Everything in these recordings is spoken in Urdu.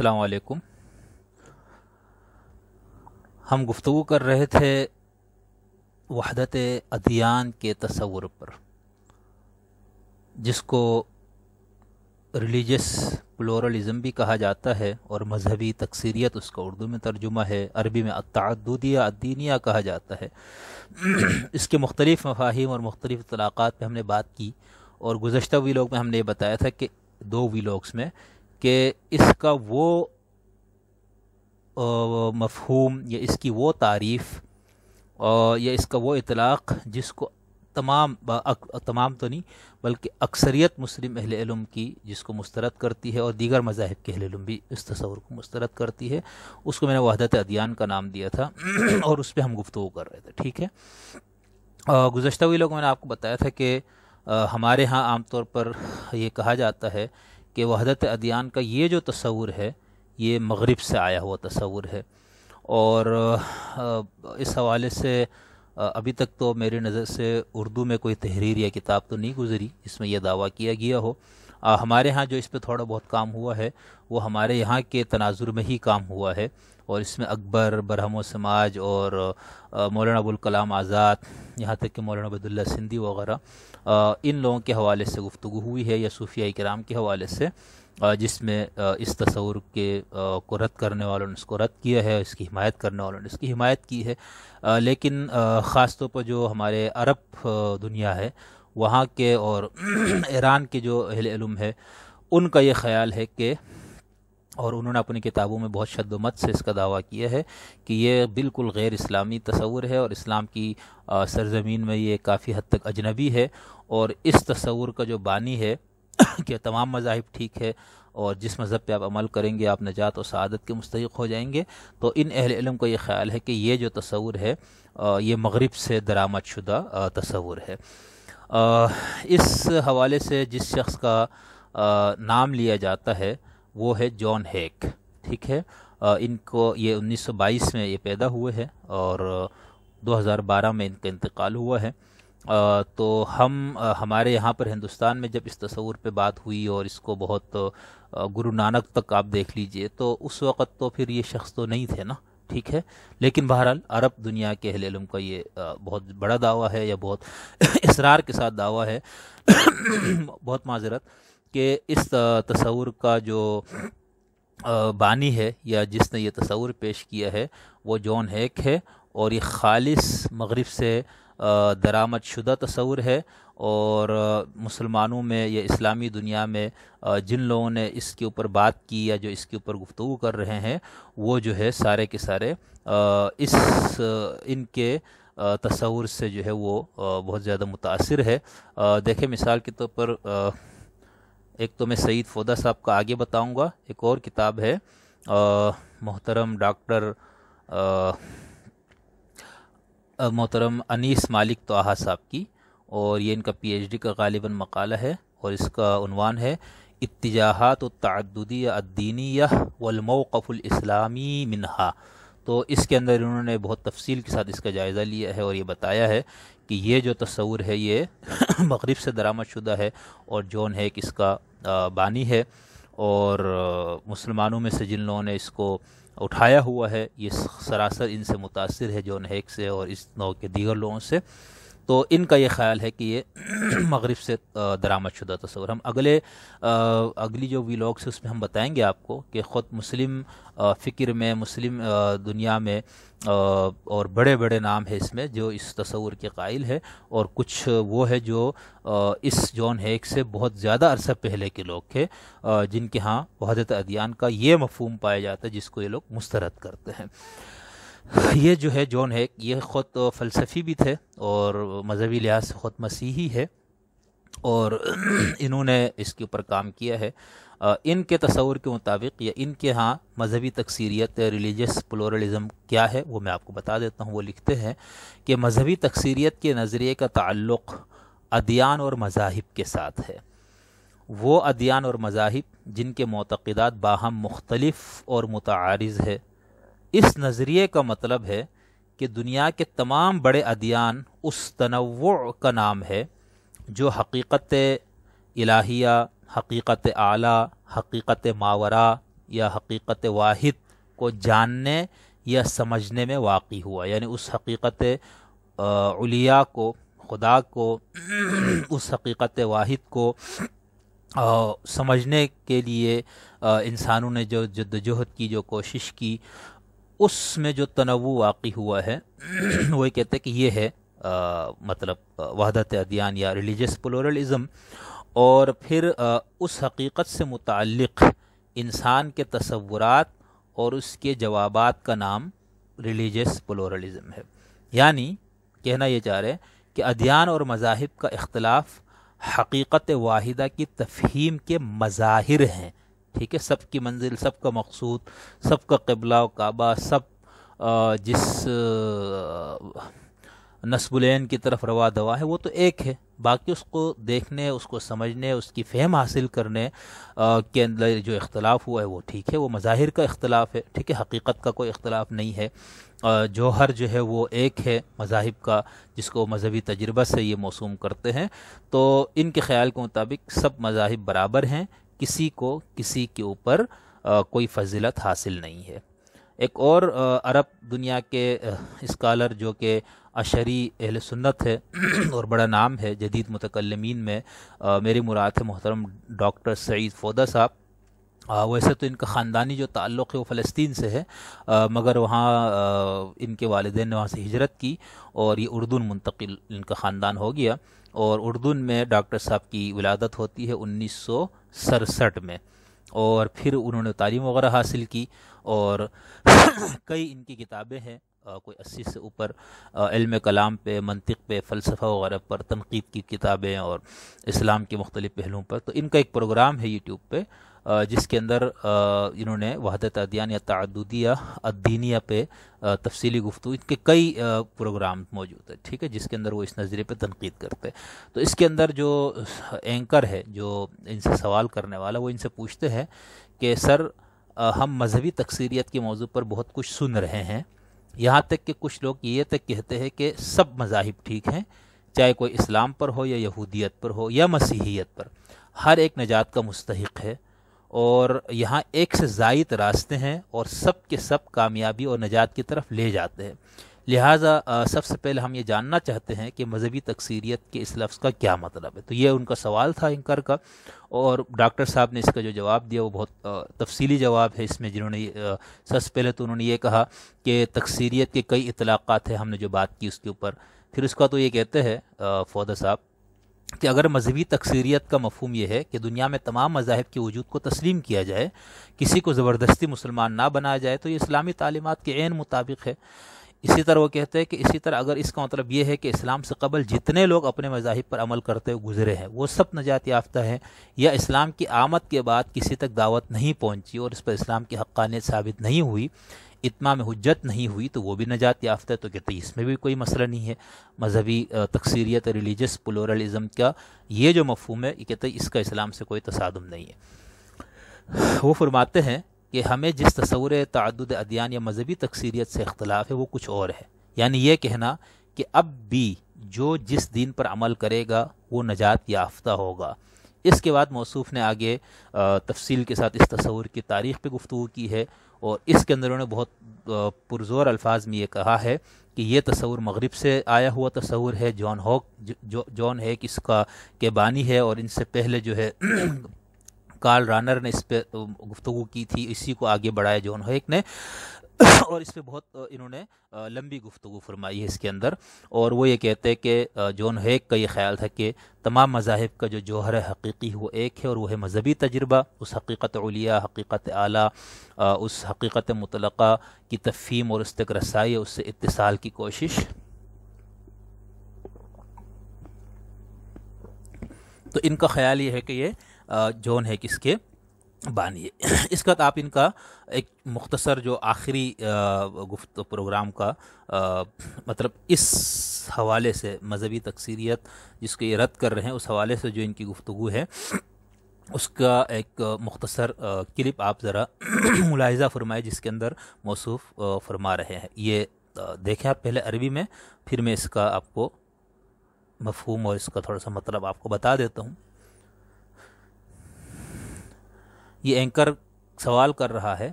السلام علیکم۔ ہم گفتگو کر رہے تھے وحدت ادیان کے تصور پر، جس کو ریلیجس پلورلزم بھی کہا جاتا ہے اور مذہبی تکثیریت اس کا اردو میں ترجمہ ہے، عربی میں التعددیہ الدینیہ کہا جاتا ہے۔ اس کے مختلف مفاہیم اور مختلف اطلاقات پہ ہم نے بات کی، اور گزشتہ ویلاگ میں ہم نے یہ بتایا تھا کہ 2 ویلاگس میں کہ اس کا وہ مفہوم یا اس کی وہ تعریف یا اس کا وہ اطلاق جس کو تمام تو نہیں بلکہ اکثریت مسلم اہل علم کی جس کو مسترد کرتی ہے، اور دیگر مذاہب کے اہل علم بھی اس تصور کو مسترد کرتی ہے، اس کو میں نے وحدت ادیان کا نام دیا تھا اور اس پہ ہم گفتگو کر رہے تھے۔ ٹھیک ہے، گزشتہ ویلاگ میں نے آپ کو بتایا تھا کہ ہمارے ہاں عام طور پر یہ کہا جاتا ہے کہ وحدت ادیان کا یہ جو تصور ہے یہ مغرب سے آیا ہوا تصور ہے، اور اس حوالے سے ابھی تک تو میری نظر سے اردو میں کوئی تحریر یا کتاب تو نہیں گزری جس میں یہ دعویٰ کیا گیا ہو۔ ہمارے ہاں جو اس پہ تھوڑا بہت کام ہوا ہے وہ ہمارے یہاں کے تناظر میں ہی کام ہوا ہے، اور اس میں اکبر، برہم و سماج اور مولانا ابوالکلام آزاد، یہاں تک کہ مولانا عبداللہ سندھی وغیرہ، ان لوگوں کے حوالے سے گفتگو ہوئی ہے، یا صوفیاء کرام کے حوالے سے، جس میں اس تصور کے کو رد کرنے والوں نے اس کو رد کیا ہے، اس کی حمایت کرنے والوں نے اس کی حمایت کی ہے۔ لیکن خاص طور پر جو ہمارے عرب دنیا ہے وہاں کے اور ایران کے جو اہل علم ہے ان کا یہ خیال ہے کہ، اور انہوں نے اپنی کتابوں میں بہت شد و مت سے اس کا دعویٰ کیا ہے کہ یہ بالکل غیر اسلامی تصور ہے، اور اسلام کی سرزمین میں یہ کافی حد تک اجنبی ہے، اور اس تصور کا جو بانی ہے کہ تمام مذاہب ٹھیک ہے اور جس مذہب پہ آپ عمل کریں گے آپ نجات و سعادت کے مستحق ہو جائیں گے، تو ان اہل علم کا یہ خیال ہے کہ یہ جو تصور ہے یہ مغرب سے درآمد شدہ تصور ہے۔ اس حوالے سے جس شخص کا نام لیا جاتا ہے وہ ہے جان ہیک۔ ٹھیک ہے، ان کو یہ 1922 میں یہ پیدا ہوئے ہیں اور 2012 میں ان کا انتقال ہوا ہے۔ تو ہمارے یہاں پر ہندوستان میں جب اس تصور پہ بات ہوئی اور اس کو بہت گرو نانک تک آپ دیکھ لیجئے، تو اس وقت تو پھر یہ شخص تو نہیں تھے نا، ٹھیک ہے، لیکن بہرحال عرب دنیا کے اہل علم کا یہ بہت بڑا دعویٰ ہے، یا بہت اصرار کے ساتھ دعویٰ ہے بہت معذرت، کہ اس تصور کا جو بانی ہے یا جس نے یہ تصور پیش کیا ہے وہ جان ہیک ہے، اور یہ خالص مغرب سے درآمد شدہ تصور ہے، اور مسلمانوں میں یا اسلامی دنیا میں جن لوگوں نے اس کے اوپر بات کی یا جو اس کے اوپر گفتگو کر رہے ہیں وہ جو ہے سارے کے سارے ان کے تصور سے جو ہے وہ بہت زیادہ متاثر ہے۔ دیکھیں مثال کے طور پر ایک تو میں سعید فودا صاحب کا آگے بتاؤں گا، ایک اور کتاب ہے محترم انیس مالک طٰہٰ صاحب کی، اور یہ ان کا PhD کا غالباً مقالہ ہے، اور اس کا عنوان ہے اتجاہات التعددیہ الدینیہ والموقف الاسلامی منہا۔ تو اس کے اندر انہوں نے بہت تفصیل کے ساتھ اس کا جائزہ لیا ہے، اور یہ بتایا ہے کہ یہ جو تصور ہے یہ مغرب سے درآمد شدہ ہے، اور جان ہیک اس کا بانی ہے، اور مسلمانوں میں سے جن لوگوں نے اس کو اٹھایا ہوا ہے یہ سراسر ان سے متاثر ہے، جان ہیک سے اور اس نوع کے دیگر لوگوں سے۔ تو ان کا یہ خیال ہے کہ یہ مغرب سے درآمد شدہ تصور۔ ہم اگلی جو ویلاگس ہے اس میں ہم بتائیں گے آپ کو کہ خود مسلم فکر میں، مسلم دنیا میں اور بڑے بڑے نام ہے اس میں جو اس تصور کے قائل ہے، اور کچھ وہ ہے جو اس جان ہیک سے بہت زیادہ عرصہ پہلے کے لوگ تھے جن کے ہاں وحدت ادیان کا یہ مفہوم پایا جاتا ہے جس کو یہ لوگ مسترد کرتے ہیں۔ یہ جو ہے جان ہیک یہ خود فلسفی بھی تھے اور مذہبی لحاظ سے خود مسیحی ہے، اور انہوں نے اس کے اوپر کام کیا ہے۔ ان کے تصور کے مطابق یا ان کے ہاں مذہبی تکثیریت ریلیجس پلورلزم کیا ہے وہ میں آپ کو بتا دیتا ہوں۔ وہ لکھتے ہیں کہ مذہبی تکثیریت کے نظریے کا تعلق ادیان اور مذاہب کے ساتھ ہے۔ وہ ادیان اور مذاہب جن کے معتقدات باہم مختلف اور متعارض ہے۔ اس نظریے کا مطلب ہے کہ دنیا کے تمام بڑے ادیان اس تنوع کا نام ہے جو حقیقت الہیہ، حقیقت اعلیٰ، حقیقت ماورا، یا حقیقت واحد کو جاننے یا سمجھنے میں واقع ہوا، یعنی اس حقیقت علیہ کو، خدا کو، اس حقیقت واحد کو سمجھنے کے لیے انسانوں نے جو جدوجہد کی، جو کوشش کی، اس میں جو تنوع واقع ہوا ہے وہ کہتے ہیں کہ یہ ہے مطلب وحدت ادیان یا ریلیجس پلورلزم۔ اور پھر اس حقیقت سے متعلق انسان کے تصورات اور اس کے جوابات کا نام ریلیجس پلورلزم ہے۔ یعنی کہنا یہ چاہ رہے ہیں کہ ادیان اور مذاہب کا اختلاف حقیقت واحدہ کی تفہیم کے مظاہر ہیں، ٹھیک ہے، سب کی منزل، سب کا مقصود، سب کا قبلہ و کعبہ، سب جس نصب العین کی طرف روا دوا ہے وہ تو ایک ہے، باقی اس کو دیکھنے، اس کو سمجھنے، اس کی فہم حاصل کرنے کے اندر جو اختلاف ہوا ہے وہ ٹھیک ہے، وہ مظاہر کا اختلاف ہے، ٹھیک ہے، حقیقت کا کوئی اختلاف نہیں ہے۔ جوہر جو ہے وہ ایک ہے مذاہب کا، جس کو مذہبی تجربہ سے یہ موسوم کرتے ہیں۔ تو ان کے خیال کے مطابق سب مذاہب برابر ہیں، کسی کو کسی کے اوپر کوئی فضیلت حاصل نہیں ہے۔ ایک اور عرب دنیا کے اسکالر جو کہ اشعری اہل سنت ہے اور بڑا نام ہے جدید متکلمین میں، میری مراد ہے محترم ڈاکٹر سعید فودہ صاحب۔ ویسے تو ان کا خاندانی جو تعلق ہے وہ فلسطین سے ہے، مگر وہاں ان کے والدین نے وہاں سے ہجرت کی اور یہ اردن منتقل ان کا خاندان ہو گیا، اور اردن میں ڈاکٹر صاحب کی ولادت ہوتی ہے 1967 میں، اور پھر انہوں نے تعلیم وغیرہ حاصل کی، اور کئی ان کی کتابیں ہیں، کوئی 80 سے اوپر علم کلام پہ، منطق پہ، فلسفہ وغیرہ پر تنقید کی کتابیں، اور اسلام کے مختلف پہلوؤں پر۔ تو ان کا ایک پروگرام ہے یوٹیوب پہ جس کے اندر انہوں نے وحدت ادیان یا تعددیہ الدینیہ پہ تفصیلی گفتگو، ان کے کئی پروگرام موجود ہیں، ٹھیک ہے، جس کے اندر وہ اس نظریے پہ تنقید کرتے ہیں۔ تو اس کے اندر جو اینکر ہے، جو ان سے سوال کرنے والا، وہ ان سے پوچھتے ہیں کہ سر ہم مذہبی تکثیریت کے موضوع پر بہت کچھ سن رہے ہیں، یہاں تک کہ کچھ لوگ یہ تک کہتے ہیں کہ سب مذاہب ٹھیک ہیں، چاہے کوئی اسلام پر ہو یا یہودیت پر ہو یا مسیحیت پر، ہر ایک نجات کا مستحق ہے، اور یہاں ایک سے زائد راستے ہیں اور سب کے سب کامیابی اور نجات کی طرف لے جاتے ہیں۔ لہٰذا سب سے پہلے ہم یہ جاننا چاہتے ہیں کہ مذہبی تکثیریت کے اس لفظ کا کیا مطلب ہے۔ تو یہ ان کا سوال تھا اینکر کا، اور ڈاکٹر صاحب نے اس کا جو جواب دیا وہ بہت تفصیلی جواب ہے اس میں، جنہوں نے سب سے پہلے تو انہوں نے یہ کہا کہ تکثیریت کے کئی اطلاقات ہیں، ہم نے جو بات کی اس کے اوپر۔ پھر اس کا تو یہ کہتے ہیں فودہ صاحب کہ اگر مذہبی تکثیریت کا مفہوم یہ ہے کہ دنیا میں تمام مذاہب کے وجود کو تسلیم کیا جائے، کسی کو زبردستی مسلمان نہ بنایا جائے، تو یہ اسلامی تعلیمات کے عین مطابق ہے۔ اسی طرح وہ کہتے ہیں کہ اسی طرح اگر اس کا مطلب یہ ہے کہ اسلام سے قبل جتنے لوگ اپنے مذاہب پر عمل کرتے ہوئے گزرے ہیں وہ سب نجات یافتہ ہیں، یا اسلام کی آمد کے بعد کسی تک دعوت نہیں پہنچی اور اس پر اسلام کی حقانیت ثابت نہیں ہوئی، اتمام حجت نہیں ہوئی، تو وہ بھی نجات یافتہ ہے۔ تو کہتے ہیں اس میں بھی کوئی مسئلہ نہیں ہے۔ مذہبی تکثیریت، ریلیجس پلورلزم کا یہ جو مفہوم ہے، یہ کہتے ہیں اس کا اسلام سے کوئی تصادم نہیں ہے۔ وہ فرماتے ہیں کہ ہمیں جس تصور تعدد ادیان یا مذہبی تکثیریت سے اختلاف ہے وہ کچھ اور ہے، یعنی یہ کہنا کہ اب بھی جو جس دین پر عمل کرے گا وہ نجات یافتہ ہوگا۔ اس کے بعد موصوف نے آگے تفصیل کے ساتھ اس تصور کی تاریخ پہ گفتگو کی ہے، اور اس کے اندر انہوں نے بہت پرزور الفاظ میں یہ کہا ہے کہ یہ تصور مغرب سے آیا ہوا تصور ہے، جان ہیک اس کا کے بانی ہے، اور ان سے پہلے جو ہے کارل رانر نے اس پہ گفتگو کی تھی، اسی کو آگے بڑھایا جان ہیک نے، اور اس پہ بہت انہوں نے لمبی گفتگو فرمائی ہے اس کے اندر۔ اور وہ یہ کہتے ہیں کہ جان ہیک کا یہ خیال تھا کہ تمام مذاہب کا جو جوہر حقیقی وہ ایک ہے، اور وہ ہے مذہبی تجربہ، اس حقیقت علیہ، حقیقت اعلیٰ، اس حقیقت مطلقہ کی تفہیم اور اس تک رسائی، اس سے اتصال کی کوشش۔ تو ان کا خیال یہ ہے کہ یہ جان ہیک اس کے بانی ہے۔ اس کا آپ ان کا ایک مختصر جو آخری پروگرام کا مطلب اس حوالے سے مذہبی تکثیریت جس کو یہ رد کر رہے ہیں، اس حوالے سے جو ان کی گفتگو ہے اس کا ایک مختصر کلپ آپ ذرا ملاحظہ فرمائے، جس کے اندر موصوف فرما رہے ہیں۔ یہ دیکھیں آپ پہلے عربی میں، پھر میں اس کا آپ کو مفہوم اور اس کا تھوڑا سا مطلب آپ کو بتا دیتا ہوں۔ یہ اینکر سوال کر رہا ہے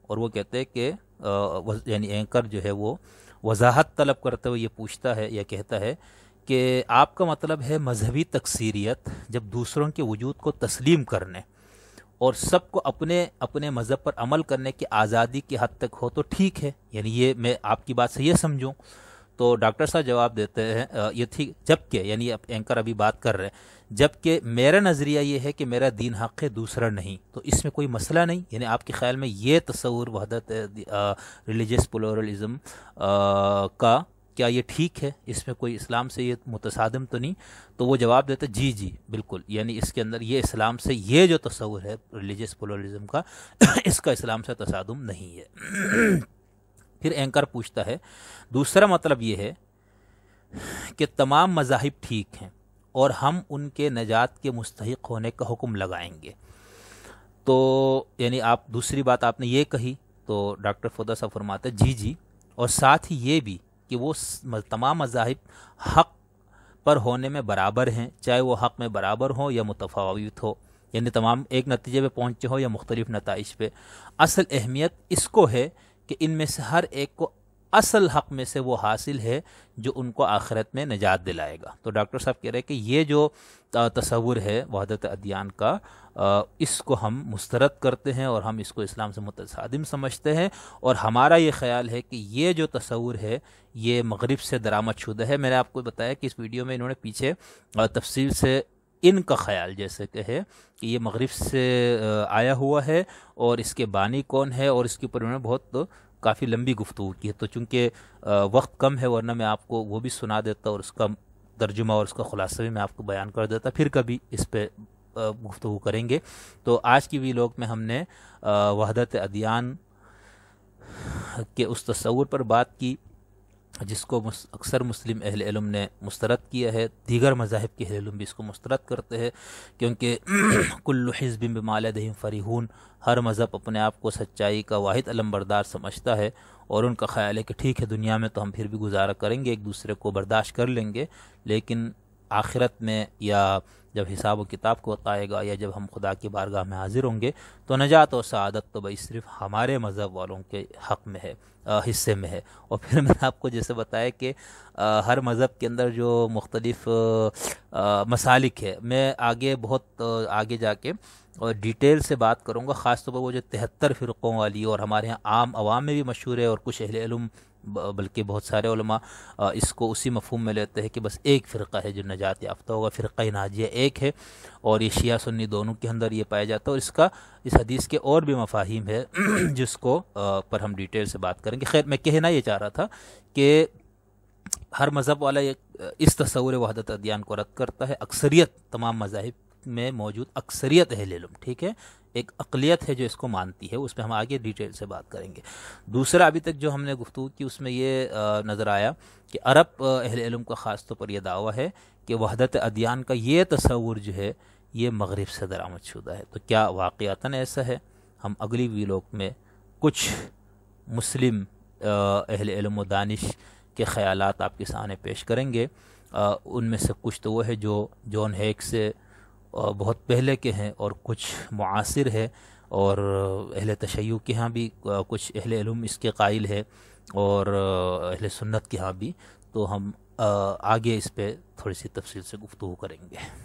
اور وہ کہتے ہیں کہ یعنی اینکر جو ہے وہ وضاحت طلب کرتے ہوئے یہ پوچھتا ہے یا کہتا ہے کہ آپ کا مطلب ہے مذہبی تکثیریت جب دوسروں کے وجود کو تسلیم کرنے اور سب کو اپنے اپنے مذہب پر عمل کرنے کی آزادی کی حد تک ہو تو ٹھیک ہے، یعنی یہ میں آپ کی بات سے یہ سمجھوں. تو ڈاکٹر صاحب جواب دیتے ہیں یہ ٹھیک، جبکہ یعنی اینکر ابھی بات کر رہے ہیں، جبکہ میرا نظریہ یہ ہے کہ میرا دین حق ہے دوسرا نہیں، تو اس میں کوئی مسئلہ نہیں. یعنی آپ کے خیال میں یہ تصور وحدت ریلیجیس پلورلزم کا کیا یہ ٹھیک ہے، اس میں کوئی اسلام سے یہ متصادم تو نہیں؟ تو وہ جواب دیتے جی جی بالکل، یعنی اس کے اندر یہ اسلام سے یہ جو تصور ہے ریلیجیس پلورلزم کا اس کا اسلام سے تصادم نہیں ہے. پھر اینکر پوچھتا ہے دوسرا مطلب یہ ہے کہ تمام مذاہب ٹھیک ہیں اور ہم ان کے نجات کے مستحق ہونے کا حکم لگائیں گے. تو یعنی آپ دوسری بات آپ نے یہ کہی، تو ڈاکٹر فودا صاحب فرماتے جی جی، اور ساتھ ہی یہ بھی کہ وہ تمام مذاہب حق پر ہونے میں برابر ہیں، چاہے وہ حق میں برابر ہوں یا متفاوت ہو، یعنی تمام ایک نتیجے پہ پہنچے ہوں یا مختلف نتائج پہ. اصل اہمیت اس کو ہے کہ ان میں سے ہر ایک کو اصل حق میں سے وہ حاصل ہے جو ان کو آخرت میں نجات دلائے گا. تو ڈاکٹر صاحب کہہ رہے ہیں کہ یہ جو تصور ہے وحدت ادیان کا، اس کو ہم مسترد کرتے ہیں اور ہم اس کو اسلام سے متصادم سمجھتے ہیں، اور ہمارا یہ خیال ہے کہ یہ جو تصور ہے یہ مغرب سے درآمد شدہ ہے. میں نے آپ کو بتایا کہ اس ویڈیو میں انہوں نے پیچھے تفصیل سے ان کا خیال جیسے کہ ہے کہ یہ مغرب سے آیا ہوا ہے اور اس کے بانی کون ہے، اور اس کے اوپر انہوں نے بہت کافی لمبی گفتگو کی ہے. تو چونکہ وقت کم ہے ورنہ میں آپ کو وہ بھی سنا دیتا اور اس کا ترجمہ اور اس کا خلاصہ بھی میں آپ کو بیان کر دیتا، پھر کبھی اس پہ گفتگو کریں گے. تو آج کی ویلوگ میں ہم نے وحدت ادیان کے اس تصور پر بات کی جس کو اکثر مسلم اہل علم نے مسترد کیا ہے. دیگر مذاہب کے اہل علم بھی اس کو مسترد کرتے ہیں، کیونکہ کل حزب بما لدیہم فرحون، ہر مذہب اپنے آپ کو سچائی کا واحد علمبردار سمجھتا ہے، اور ان کا خیال ہے کہ ٹھیک ہے دنیا میں تو ہم پھر بھی گزارا کریں گے، ایک دوسرے کو برداشت کر لیں گے، لیکن آخرت میں یا جب حساب و کتاب کو وقت آئے گا یا جب ہم خدا کی بارگاہ میں حاضر ہوں گے تو نجات و سعادت تو بھائی صرف ہمارے مذہب والوں کے حق میں ہے، حصے میں ہے. اور پھر میں نے آپ کو جیسے بتایا کہ ہر مذہب کے اندر جو مختلف مسالک ہے، میں آگے بہت آگے جا کے اور ڈیٹیل سے بات کروں گا، خاص طور پر وہ جو 73 فرقوں والی اور ہمارے ہاں عام عوام میں بھی مشہور ہے، اور کچھ اہل علم بلکہ بہت سارے علماء اس کو اسی مفہوم میں لیتے ہیں کہ بس ایک فرقہ ہے جو نجات یافتہ ہوگا، فرقہ ناجیہ ایک ہے، اور یہ شیعہ سنی دونوں کے اندر یہ پایا جاتا ہے. اور اس حدیث کے اور بھی مفاہیم ہے جس کو پر ہم ڈیٹیل سے بات کریں گے. خیر میں کہنا یہ چاہ رہا تھا کہ ہر مذہب والا اس تصور وحدت ادیان کو رد کرتا ہے. اکثریت تمام مذاہب میں موجود اکثریت اہل علم، ٹھیک ہے، ایک اقلیت ہے جو اس کو مانتی ہے، اس میں ہم آگے ڈیٹیل سے بات کریں گے. دوسرا ابھی تک جو ہم نے گفتگو کی اس میں یہ نظر آیا کہ عرب اہل علم کا خاص طور پر یہ دعویٰ ہے کہ وحدت ادیان کا یہ تصور جو ہے یہ مغرب سے درآمد شدہ ہے. تو کیا واقعتاً ایسا ہے؟ ہم اگلی ویلوگ میں کچھ مسلم اہل علم و دانش کے خیالات آپ کے سامنے پیش کریں گے. ان میں سے کچھ تو وہ ہے جو جان ہیک سے بہت پہلے کے ہیں، اور کچھ معاصر ہے، اور اہل تشیع کے ہاں بھی کچھ اہل علم اس کے قائل ہے، اور اہل سنت کے ہاں بھی. تو ہم آگے اس پہ تھوڑی سی تفصیل سے گفتگو کریں گے.